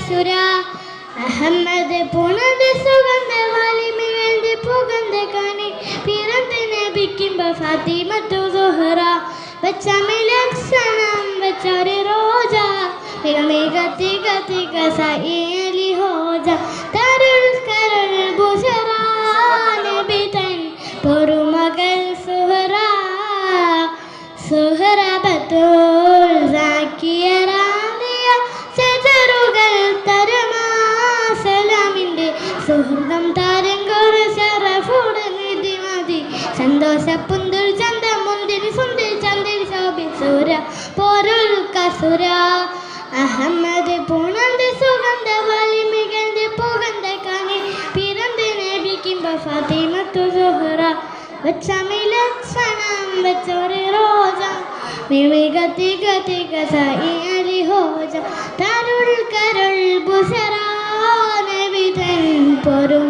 സുര അഹമ്മദ് പുണത് സുഗന്ധ വലിമികളുടെ പുകന്ത കണി പിറന്ന് നബിക്കുമ്പോ ഫാത്തിമത്തു സുഹറ വച്ചമിലക്ഷണം വെച്ചൊരു റോജ മികത്തി കത്തി കസഇലി ഹോജ തരുൾ കരുൾ ബുഷറ നബി തൻ പൊറുമകൾ സുഹറ സുഹറ ബത്തുൽ സാക്കിയറാദിയ സജറുകൾ തരമാ സലാമിൻ്റെ സുഹൃതം താരങ്കൊരു ശറഫുട നിധി മതി സന്തോഷ പുന്തുൽ ചന്ത മുന്തിരി സുന്ദരി ചന്ദരി ശോഭി സുര പൊരുൾ കസുര അഹമ്മദ് പുണന്ത് സുഗന്ധ വലിമികളുടെ പുകന്ത കണി പിറന്ന് നബിക്കുമ്പോ ഫാത്തിമത്തു സുഹറ വച്ചമിലക്ഷണം വെച്ചൊരു റോജ മികത്തി കത്തി കസഇലി ഹോജ തരുൾ കരുൾ ബുഷറ നബി തൻ പൊറുമകൾ